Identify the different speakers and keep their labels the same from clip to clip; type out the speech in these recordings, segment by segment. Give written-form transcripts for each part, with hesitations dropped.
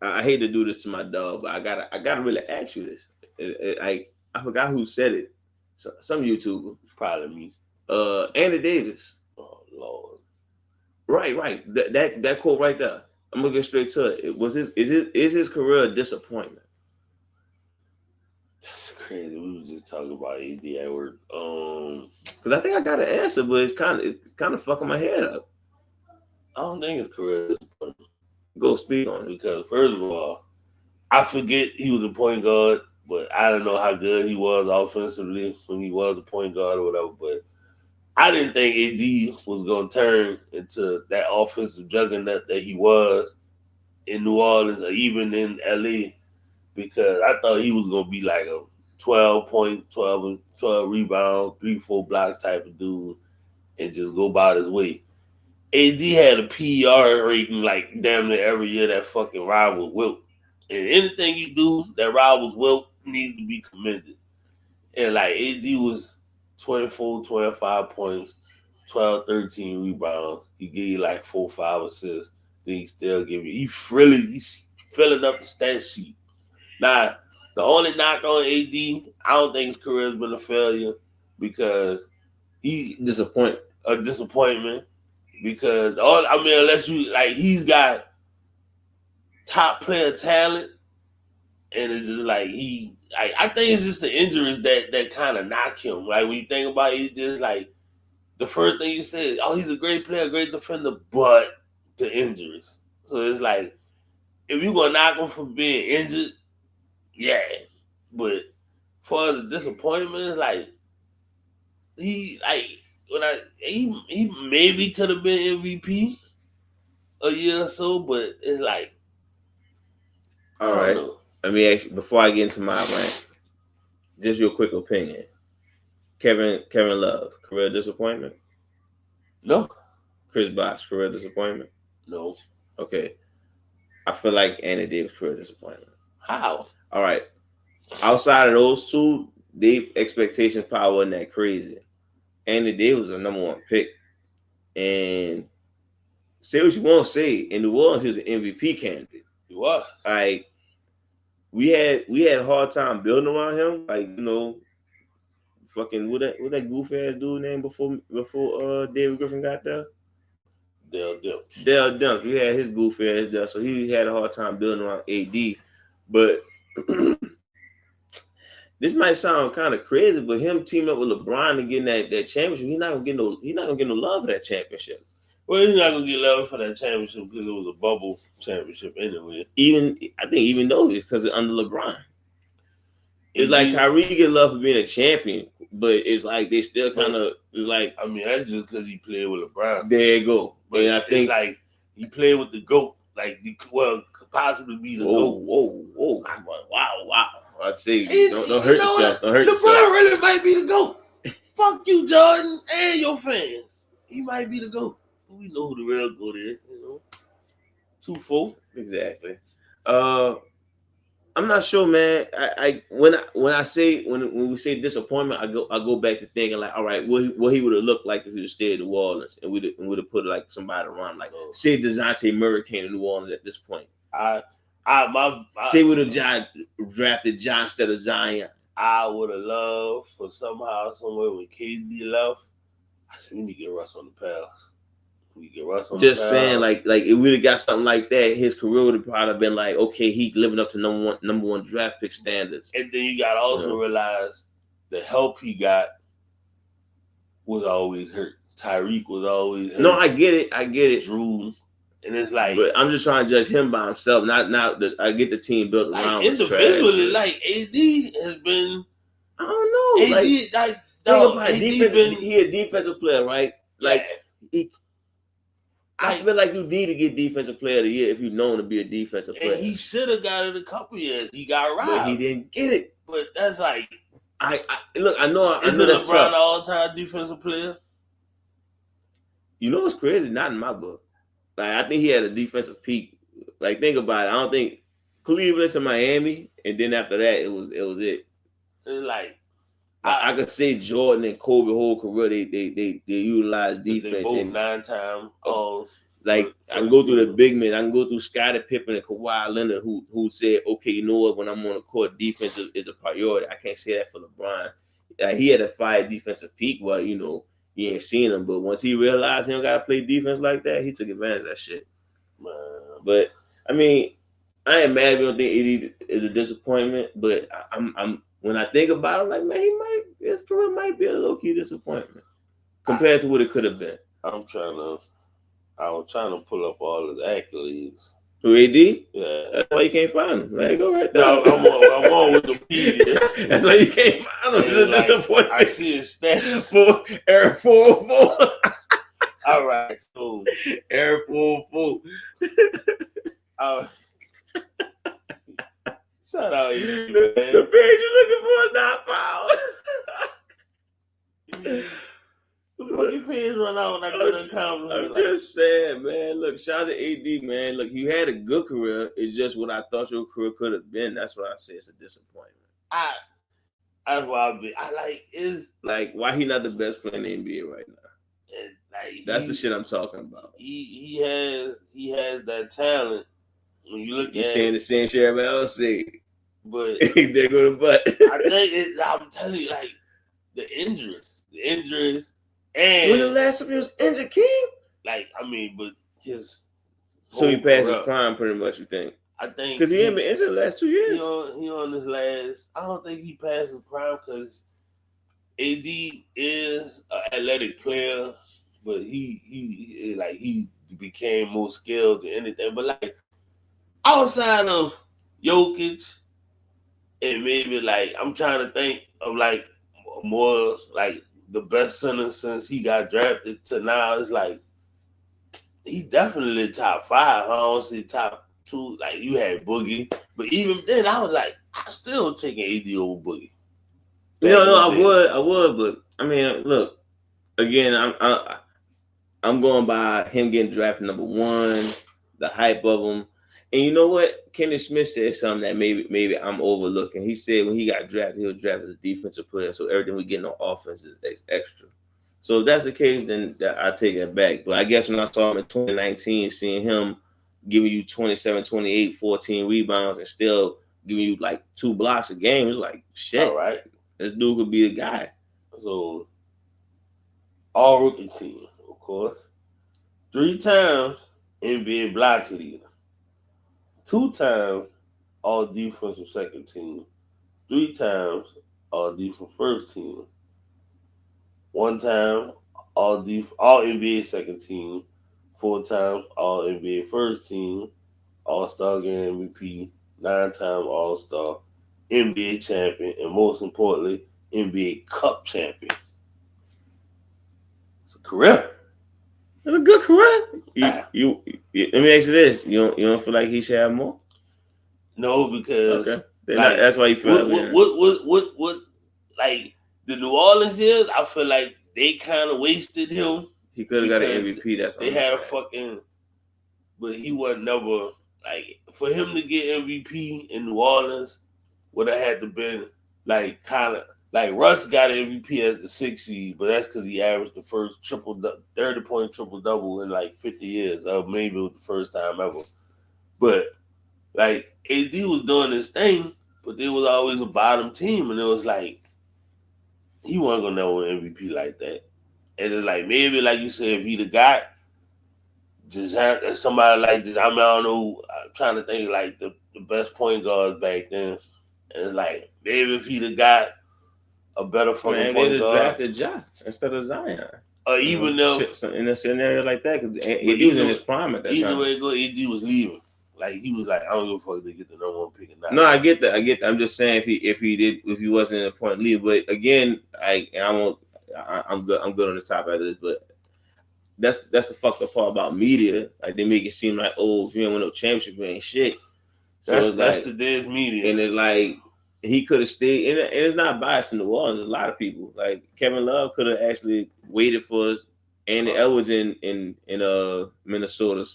Speaker 1: I hate to do this to my dog, but I gotta really ask you this. I forgot who said it. Some YouTuber,
Speaker 2: Probably me.
Speaker 1: Andy Davis.
Speaker 2: Oh Lord,
Speaker 1: Right. That quote right there. I'm gonna get straight to it. Is his career a disappointment?
Speaker 2: that's crazy. We was just talking about AD at work.
Speaker 1: Because I think I got an answer, but it's kind of fucking my head up.
Speaker 2: I don't think his career is disappointing
Speaker 1: Go speak on it.
Speaker 2: because first of all, I forget he was a point guard, but I don't know how good he was offensively when he was a point guard or whatever. But I didn't think AD was gonna turn into that offensive juggernaut that he was in New Orleans or even in LA because I thought he was gonna be like a 12 point, 12 rebound, 3-4 blocks type of dude and just go about his way. AD had a PER rating like damn near every year that fucking rivals Wilt. And anything you do that rivals Wilt needs to be commended. And like AD was 24, 25 points, 12, 13 rebounds. He gave you like 4, 5 assists. Then he still give you. He's filling up the stat sheet. Now, the only knock on AD, I don't think his career has been a failure because he
Speaker 1: Disappoint.
Speaker 2: a disappointment because all I mean unless you like he's got top player talent and it's just like I think it's just the injuries that kind of knock him. Like when you think about it, it's just like the first thing you said, oh, he's a great player, great defender, but the injuries. So it's like if you're gonna knock him for being injured, yeah. But for the disappointment, it's like he like when he maybe could have been MVP a year or so, but it's like I
Speaker 1: All
Speaker 2: don't
Speaker 1: right.
Speaker 2: know.
Speaker 1: Let me ask you, before I get into my rant, just your quick opinion. Kevin Love, career disappointment.
Speaker 2: No,
Speaker 1: Chris Bosh, career disappointment.
Speaker 2: no.
Speaker 1: Okay. I feel like Andy Davis, career disappointment.
Speaker 2: How?
Speaker 1: All right. Outside of those two, the expectation power wasn't that crazy. Andy Davis was a number one pick. And say what you want to say, in New Orleans, he was an MVP candidate.
Speaker 2: He was.
Speaker 1: Like we had a hard time building around him. Like, fucking what that goof ass dude name before David Griffin got there?
Speaker 2: Dale Dips.
Speaker 1: Dale Dumps. We had his goofy ass there, so he had a hard time building around AD. But this might sound kind of crazy, but him teaming up with LeBron and getting that championship, he's not gonna get no love for that championship.
Speaker 2: Well, he's not gonna get love for that championship because it was a bubble championship anyway.
Speaker 1: Even though it's because under LeBron, it's like Kyrie get love for being a champion, but it's like they still kind of it's like
Speaker 2: I mean that's just because he played with LeBron.
Speaker 1: There you go.
Speaker 2: But and I think it's like he played with the GOAT, like could possibly be the GOAT.
Speaker 1: Whoa! Wow! I'd say don't hurt yourself. Don't hurt
Speaker 2: LeBron
Speaker 1: yourself.
Speaker 2: really might be the GOAT. Fuck you, Jordan, and your fans. He might be the GOAT. We know who the real GOAT is. 2-4
Speaker 1: exactly. I'm not sure, man. When we say disappointment, I go back to thinking like, all right, what he would have looked like if he would stayed in New Orleans and would have put like somebody around, like say DeJounte Murray came to New Orleans at this point. Say would have drafted John instead of Zion.
Speaker 2: I would have loved for somehow, somewhere when KD left. I said we need to get Russ on the Pels.
Speaker 1: Just saying, like if we'd have got something like that, his career would have probably been like, okay, he living up to number one draft pick standards.
Speaker 2: And then you got to also realize the help he got was always hurt. Tyreek was always hurt.
Speaker 1: No, I get it.
Speaker 2: Drew, and it's like,
Speaker 1: but I'm just trying to judge him by himself. Not I get the team built around.
Speaker 2: Individually, like AD has been.
Speaker 1: I don't know. He a defensive player, right? Like I feel like you need to get defensive player of the year if you're known to be a defensive player.
Speaker 2: And he should have got it a couple years. He got robbed.
Speaker 1: But he didn't get it.
Speaker 2: But that's like
Speaker 1: I look. I know that's
Speaker 2: LeBron the all-time defensive player.
Speaker 1: You know what's crazy? Not in my book. Like I think he had a defensive peak. Like think about it. I don't think Cleveland to Miami, and then after that it was it.
Speaker 2: It's like
Speaker 1: I could say Jordan and Kobe whole career they utilized defense.
Speaker 2: They both 9-time
Speaker 1: Like I can go through the big men. I can go through Scottie Pippen and Kawhi Leonard, who said, "Okay, you know what? When I'm on the court, defense is a priority." I can't say that for LeBron. He had a fire defensive peak, well, you know, he ain't seen him. But once he realized he don't gotta play defense like that, he took advantage of that shit.
Speaker 2: Man.
Speaker 1: But I mean, I ain't mad if you don't think AD is a disappointment. But I'm when I think about it, like, man, his career might be a low key disappointment compared to what it could have been.
Speaker 2: I was trying to pull up all his accolades.
Speaker 1: Who, AD?
Speaker 2: Yeah.
Speaker 1: That's why you can't find him. There you go right there.
Speaker 2: No, I'm on Wikipedia.
Speaker 1: That's why you can't find him. It's a disappointment.
Speaker 2: I see his stats.
Speaker 1: For Air 404.
Speaker 2: All right, so
Speaker 1: Air 404.
Speaker 2: Shout out AD,
Speaker 1: the page you're looking for is not found.
Speaker 2: The fucking page run out when I go to account.
Speaker 1: I'm just saying, man. Look, shout out to AD, man. Look, you had a good career. It's just what I thought your career could have been. That's why I say it's a disappointment.
Speaker 2: That's why
Speaker 1: why he not the best player in the NBA right now? That's the shit I'm talking about.
Speaker 2: He has that talent. When you look
Speaker 1: You're
Speaker 2: at
Speaker 1: saying the same shit everybody else say,
Speaker 2: but
Speaker 1: they go to butt.
Speaker 2: I'm telling you, like the injuries, and
Speaker 1: when the last time he was injured, King?
Speaker 2: Like, I mean, but his
Speaker 1: so he passed his prime pretty much. You think?
Speaker 2: I think
Speaker 1: because he ain't been injured the last 2 years.
Speaker 2: He on his last. I don't think he passed his prime because AD is an athletic player, but he became more skilled than anything. But like outside of Jokic, and maybe like I'm trying to think of like more like the best center since he got drafted to now. It's like he definitely top 5. I don't see top 2. Like you had Boogie, but even then I was like, I still taking AD over Boogie.
Speaker 1: I would, but I mean, look, again, I'm going by him getting drafted number 1, the hype of him. And you know what? Kenny Smith said something that maybe I'm overlooking. He said when he got drafted, he was drafted as a defensive player, so everything we get on offense is extra. So if that's the case, then I take it back. But I guess when I saw him in 2019, seeing him giving you 27, 28, 14 rebounds and still giving you like 2 blocks a game, it was like, shit.
Speaker 2: All right.
Speaker 1: This dude could be the guy.
Speaker 2: So, all rookie team, of course. 3 times NBA blocks leader. 2 times all defensive second team. 3 times all defensive first team. 1 time all NBA second team. 4 times all NBA first team. All-Star game MVP. 9 time All-Star. NBA champion, and most importantly, NBA Cup champion. It's a career.
Speaker 1: It's a good career. Let me ask you this: you don't feel like he should have more?
Speaker 2: No, because
Speaker 1: that's why you feel
Speaker 2: what like the New Orleans years. I feel like they kind of wasted him.
Speaker 1: He could have got an MVP. That's
Speaker 2: they had a fucking, but he was never like for him to get MVP in New Orleans. Would have had to been like kind of like Russ got MVP as the 6th seed, but that's because he averaged the first 30-point triple-double in like 50 years. Maybe it was the first time ever. But like AD was doing his thing, but there was always a bottom team, and it was like he wasn't gonna know an MVP like that. And it's like maybe like you said, if he'd have got just had somebody like this, I mean, I don't know. I'm trying to think like the best point guards back then. And it's like maybe if he'd have got a better fucking point guard,
Speaker 1: drafted Ja instead of Zion,
Speaker 2: or even if
Speaker 1: in a scenario like that, because AD was in his prime at that time.
Speaker 2: Either way it go, AD was leaving. Like he was like, I don't give a fuck if they get the number 1 pick or not.
Speaker 1: No, I get that. I'm just saying if he wasn't in a point lead. But again, I'm good on the top of this, but that's the fucked up part about media. Like they make it seem like, if you ain't win no championship, you ain't shit.
Speaker 2: So that's today's media.
Speaker 1: And it's like he could have stayed, and it's not biased in New Orleans. There's a lot of people. Like Kevin Love could have actually waited for us. Andy Edwards in Minnesota.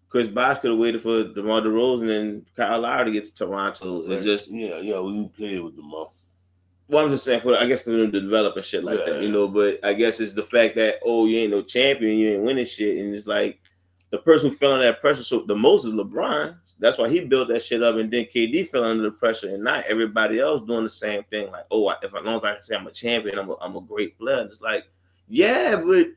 Speaker 1: Chris Bosh could have waited for DeMar DeRozan and Kyle Lowry to get to Toronto. It's just
Speaker 2: we played with DeMar.
Speaker 1: Well, I'm just saying, I guess for them to develop and shit like that, you know. But I guess it's the fact that you ain't no champion, you ain't winning shit, and it's like the person who fell under that pressure. So the most is LeBron. That's why he built that shit up, and then KD fell under the pressure, and not everybody else doing the same thing. Like, as long as I can say I'm a champion, I'm a great player. And it's like, yeah, but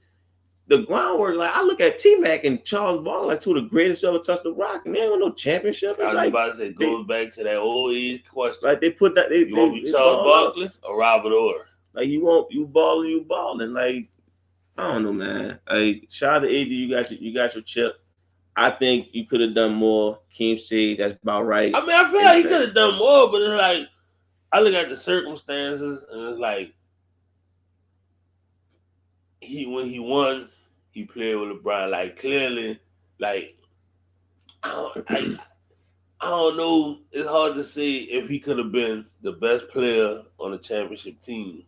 Speaker 1: the groundwork, like I look at T-Mac and Charles Barkley, like two of the greatest ever touched the rock, and they ain't got no championship.
Speaker 2: I was
Speaker 1: like,
Speaker 2: about to say, goes back to that old age question.
Speaker 1: Like they put that,
Speaker 2: you want to be Charles Barkley or Robert Orr?
Speaker 1: Like you balling. Like I don't know, man. Like shout out to AD, you got your chip. I think you could have done more. Keem said that's about right.
Speaker 2: I mean, I feel like he could have done more, but it's like I look at the circumstances and it's like when he won, he played with LeBron. Like clearly, like I don't know. It's hard to say if he could have been the best player on the championship team.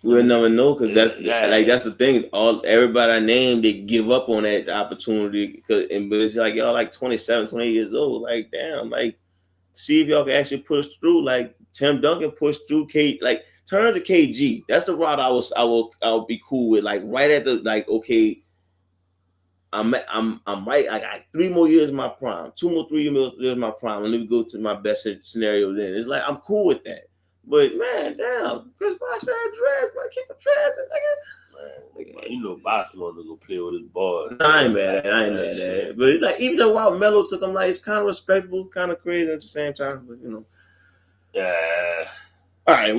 Speaker 1: We'll never know because that's the thing. Everybody I named, they give up on that opportunity but it's like y'all like 27, 28 years old. Like damn, like see if y'all can actually push through. Like Tim Duncan pushed through. Turn to KG. That's the route I will be cool with. Like right at the like okay. I'm right. I got 3 more years in my prime, 3 more years in my prime. Let me go to my best scenario. Then it's like I'm cool with that. But man, damn, Chris Bosh had dress. Man, keep the dress.
Speaker 2: Man, you know, Bosh wanted to go play with his boys.
Speaker 1: I ain't mad at it. But it's like even though while Melo took him, like it's kind of respectable, kind of crazy at the same time. But you know,
Speaker 2: yeah.
Speaker 1: All right.